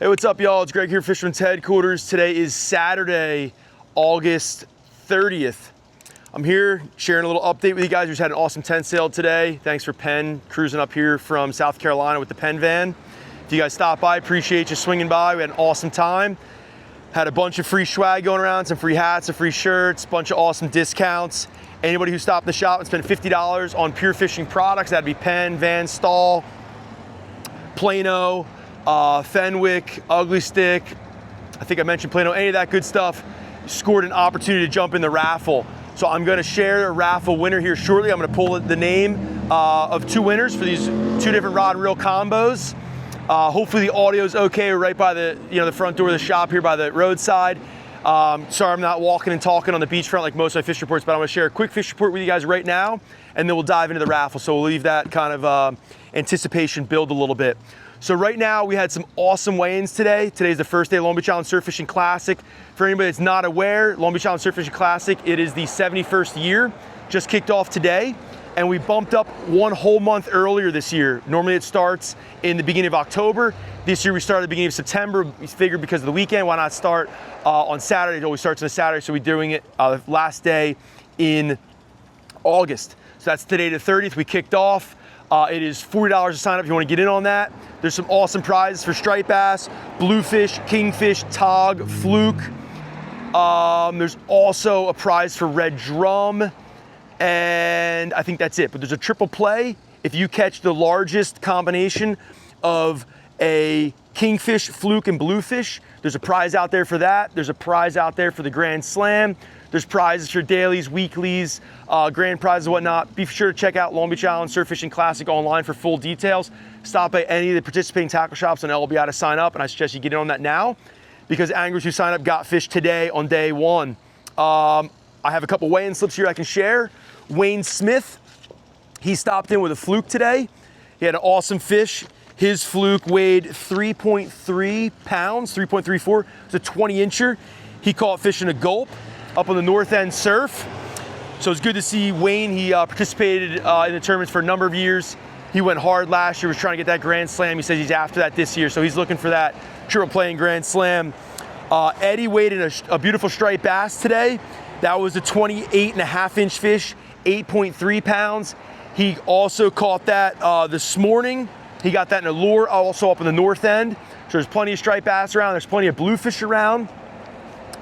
Hey, what's up, y'all? It's Greg here, Fisherman's headquarters. Today is Saturday, August 30th. I'm here sharing a little update with you guys. We just had an awesome tent sale today. Thanks for PENN cruising up here from South Carolina with the PENN van. If you guys stopped by, appreciate you swinging by. We had an awesome time. Had a bunch of free swag going around, some free hats, some free shirts, a bunch of awesome discounts. Anybody who stopped in the shop and spent $50 on pure fishing products, that'd be PENN, Van Stall, Plano, Fenwick, Ugly Stick, I think I mentioned Plano, any of that good stuff, scored an opportunity to jump in the raffle. So I'm gonna share a raffle winner here shortly. I'm gonna pull the name of two winners for these two different rod and reel combos. Hopefully the audio's okay. We're right by the the front door of the shop here by the roadside. Sorry I'm not walking and talking on the beachfront like most of my fish reports, but I'm gonna share a quick fish report with you guys right now, and then we'll dive into the raffle. So we'll leave that kind of anticipation build a little bit. So right now we had some awesome weigh-ins today. Today's the first day of Long Beach Island Surf Fishing Classic. For anybody that's not aware, Long Beach Island Surf Fishing Classic, it is the 71st year, just kicked off today, and we bumped up one whole month earlier this year. Normally it starts in the beginning of October. This year we started at the beginning of September. We figured because of the weekend, why not start on Saturday? It always starts on a Saturday, so we're doing it last day in August. So that's today the 30th, we kicked off. It is $40 to sign up if you want to get in on that. There's some awesome prizes for striped bass, bluefish, kingfish, tog, fluke. There's also a prize for red drum, and I think that's it. But there's a triple play. If you catch the largest combination of a kingfish, fluke, and bluefish, there's a prize out there for that. There's a prize out there for the Grand Slam. There's prizes for dailies, weeklies, grand prizes and whatnot. Be sure to check out Long Beach Island Surf Fishing Classic online for full details. Stop by any of the participating tackle shops on LBI to sign up, and I suggest you get in on that now because anglers who sign up got fish today on day one. I have a couple weigh-in slips here I can share. Wayne Smith, he stopped in with a fluke today. He had an awesome fish. His fluke weighed 3.3 pounds, 3.34. It's a 20-incher. He caught fish in a gulp up on the North End Surf. So it's good to see Wayne. He participated in the tournaments for a number of years. He went hard last year, was trying to get that Grand Slam. He says he's after that this year, so he's looking for that triple play and Grand Slam. Eddie weighed in a beautiful striped bass today. That was a 28.5-inch fish, 8.3 pounds. He also caught that this morning. He got that in a lure, also up in the North End. So there's plenty of striped bass around. There's plenty of bluefish around.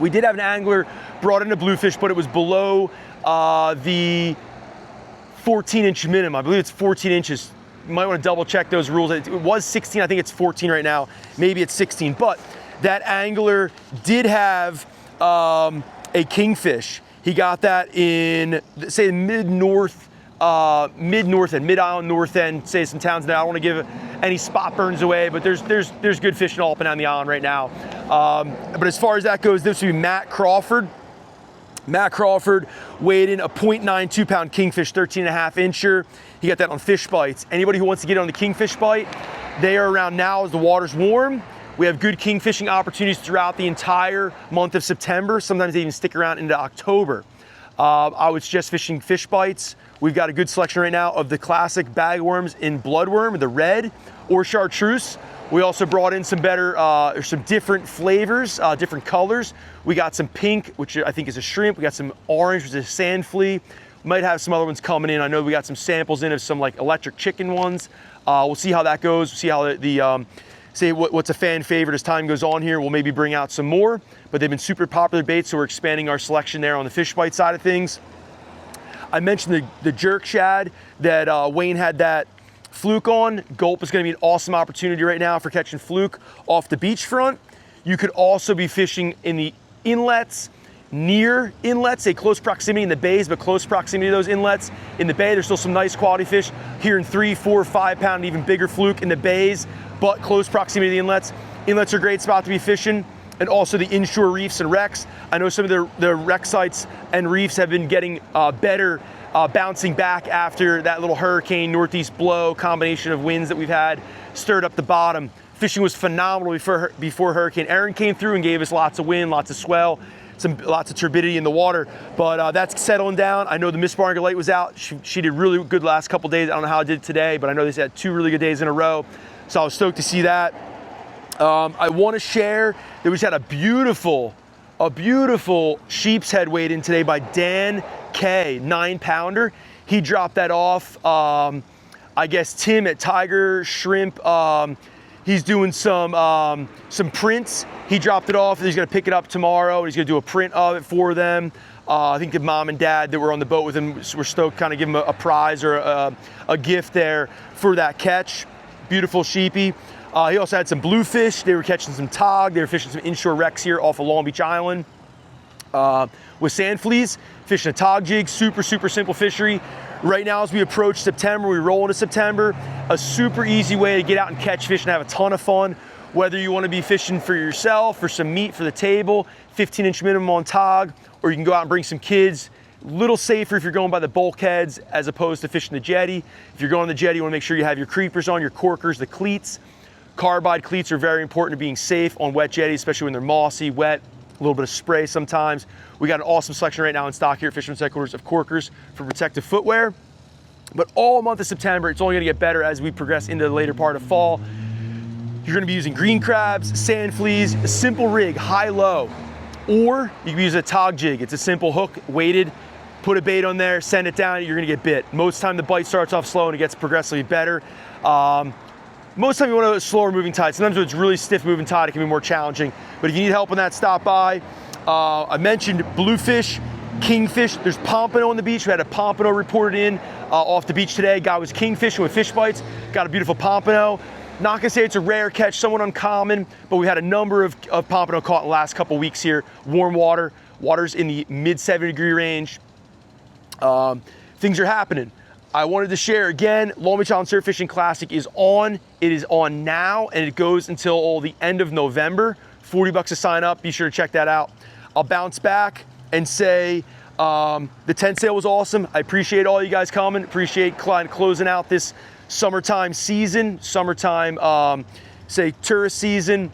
We did have an angler brought in a bluefish, but it was below the 14-inch minimum. I believe it's 14 inches. You might want to double check those rules. It was 16, I think it's 14 right now. Maybe it's 16, but that angler did have a kingfish. He got that in, say, mid-north end, mid-island north end, say some towns that I don't want to give any spot burns away, but there's good fishing all up and down the island right now. But as far as that goes, this would be Matt Crawford. Matt Crawford weighed in a 0.92 pound kingfish, 13.5-incher. He got that on Fish Bites. Anybody who wants to get on the kingfish bite, they are around now as the water's warm. We have good kingfishing opportunities throughout the entire month of September. Sometimes they even stick around into October. I would suggest fishing Fish Bites. We've got a good selection right now of the classic bagworms in bloodworm, the red, or chartreuse. We also brought in some better, some different flavors, different colors. We got some pink, which I think is a shrimp. We got some orange, which is a sand flea. We might have some other ones coming in. I know we got some samples in of some like electric chicken ones. We'll see how that goes. We'll see how say what's a fan favorite as time goes on here. We'll maybe bring out some more, but they've been super popular baits, so we're expanding our selection there on the Fish Bite side of things. I mentioned the jerk shad that Wayne had that fluke on. Gulp is going to be an awesome opportunity right now for catching fluke off the beachfront. You could also be fishing in the inlets, near inlets, a close proximity in the bays, but close proximity to those inlets. In the bay, there's still some nice quality fish. Here in 3, 4, 5 pound, even bigger fluke in the bays, but close proximity to the inlets. Inlets are a great spot to be fishing, and also the inshore reefs and wrecks. I know some of the wreck sites and reefs have been getting better, bouncing back after that little hurricane, northeast blow combination of winds that we've had stirred up the bottom. Fishing was phenomenal before Hurricane Erin came through and gave us lots of wind, lots of swell, lots of turbidity in the water, but that's settling down. I know the Miss Barnacle Light was out. She did really good last couple days. I don't know how I did today, but I know they had 2 really good days in a row. So I was stoked to see that. I want to share that we just had a beautiful sheep's head weighed in today by Dan K, 9-pounder. He dropped that off. I guess Tim at Tiger Shrimp, he's doing some prints. He dropped it off. He's gonna pick it up tomorrow. And he's gonna do a print of it for them. I think the mom and dad that were on the boat with him were stoked, kind of give him a prize or a gift there for that catch. Beautiful sheepy. He also had some bluefish. They were catching some tog. They were fishing some inshore wrecks here off of Long Beach Island with sand fleas, fishing a tog jig. Super simple fishery. Right now, as we approach September, we roll into September, a super easy way to get out and catch fish and have a ton of fun. Whether you want to be fishing for yourself, for some meat for the table, 15-inch minimum on tog, or you can go out and bring some kids. A little safer if you're going by the bulkheads as opposed to fishing the jetty. If you're going on the jetty, you want to make sure you have your creepers on, your corkers, the cleats. Carbide cleats are very important to being safe on wet jetties, especially when they're mossy, wet, a little bit of spray sometimes. We got an awesome selection right now in stock here at Fisherman's headquarters of corkers for protective footwear. But all month of September, it's only gonna get better as we progress into the later part of fall. You're gonna be using green crabs, sand fleas, a simple rig, high-low, or you can use a tog jig. It's a simple hook, weighted, put a bait on there, send it down, you're gonna get bit. Most of the time the bite starts off slow and it gets progressively better. Most of the time you want a slower moving tide. Sometimes when it's really stiff moving tide, it can be more challenging. But if you need help on that, stop by. I mentioned bluefish, kingfish. There's pompano on the beach. We had a pompano reported in off the beach today. Guy was kingfishing with fish bites. Got a beautiful pompano. Not gonna say it's a rare catch, somewhat uncommon, but we had a number of pompano caught in the last couple weeks here. Warm water, water's in the mid 70-degree range. Things are happening. I wanted to share again, Long Beach Island Surf Fishing Classic is on. It is on now and it goes until the end of November. $40 to sign up, be sure to check that out. I'll bounce back and say the tent sale was awesome. I appreciate all you guys coming, appreciate closing out this summertime season, say tourist season.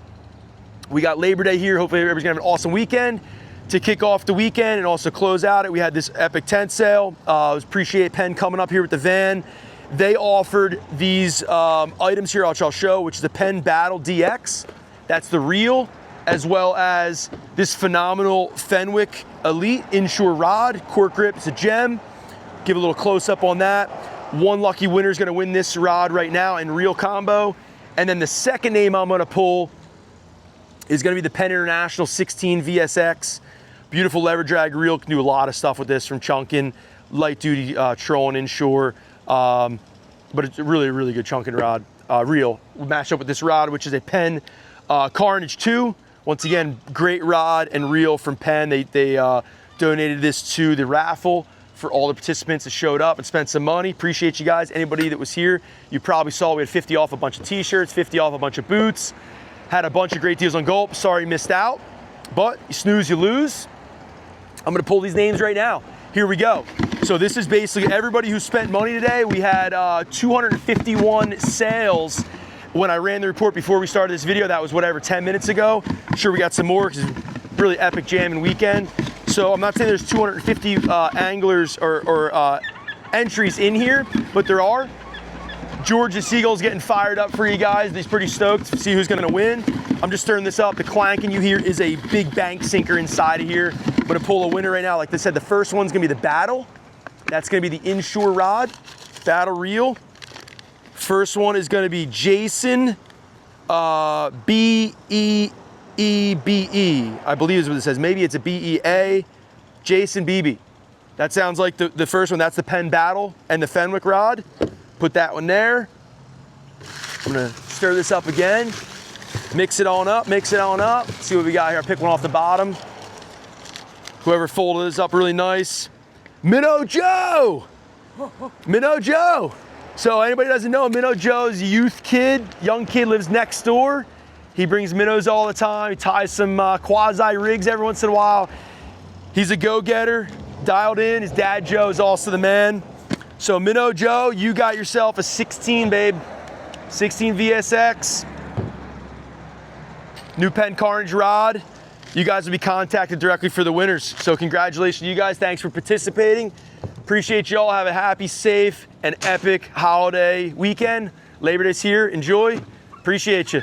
We got Labor Day here, hopefully everybody's gonna have an awesome weekend. To kick off the weekend and also close out it, we had this epic tent sale. Appreciate PENN coming up here with the van. They offered these items here, which I'll show, which is the PENN Battle DX. That's the reel, as well as this phenomenal Fenwick Elite inshore rod, cork grip, it's a gem. Give a little close up on that. One lucky winner is gonna win this rod right now in reel combo. And then the second name I'm gonna pull is gonna be the PENN International 16 VSX. Beautiful lever drag reel, can do a lot of stuff with this, from chunking, light duty trolling inshore, but it's a really good chunking rod, reel. We matched up with this rod, which is a PENN Carnage 2. Once again, great rod and reel from PENN. They donated this to the raffle for all the participants that showed up and spent some money. Appreciate you guys. Anybody that was here, you probably saw we had 50 off a bunch of t-shirts, 50 off a bunch of boots, had a bunch of great deals on gulp. Sorry you missed out, but you snooze, you lose. I'm gonna pull these names right now. Here we go. So this is basically everybody who spent money today. We had 251 sales when I ran the report before we started this video. That was whatever, 10 minutes ago. I'm sure we got some more because it's a really epic jamming weekend. So I'm not saying there's 250 anglers or entries in here, but there are. Georgia Seagull's getting fired up for you guys. He's pretty stoked to see who's gonna win. I'm just stirring this up. The clanking you hear is a big bank sinker inside of here. I'm gonna pull a winner right now. Like I said, the first one's gonna be the Battle. That's gonna be the inshore rod, Battle reel. First one is gonna be Jason B-E-E-B-E, I believe is what it says. Maybe it's a B-E-A, Jason BB. That sounds like the first one. That's the PENN Battle and the Fenwick rod. Put that one there. I'm gonna stir this up again. Mix it on up, See what we got here. I'll pick one off the bottom. Whoever folded this up really nice. Minnow Joe! Minnow Joe! So anybody doesn't know, Minnow Joe's a youth kid, young kid, lives next door. He brings minnows all the time. He ties some quasi rigs every once in a while. He's a go-getter, dialed in. His dad Joe is also the man. So Minnow Joe, you got yourself a 16, babe. 16 VSX. New PENN Carnage rod. You guys will be contacted directly for the winners. So congratulations to you guys. Thanks for participating. Appreciate you all. Have a happy, safe, and epic holiday weekend. Labor Day's here. Enjoy. Appreciate you.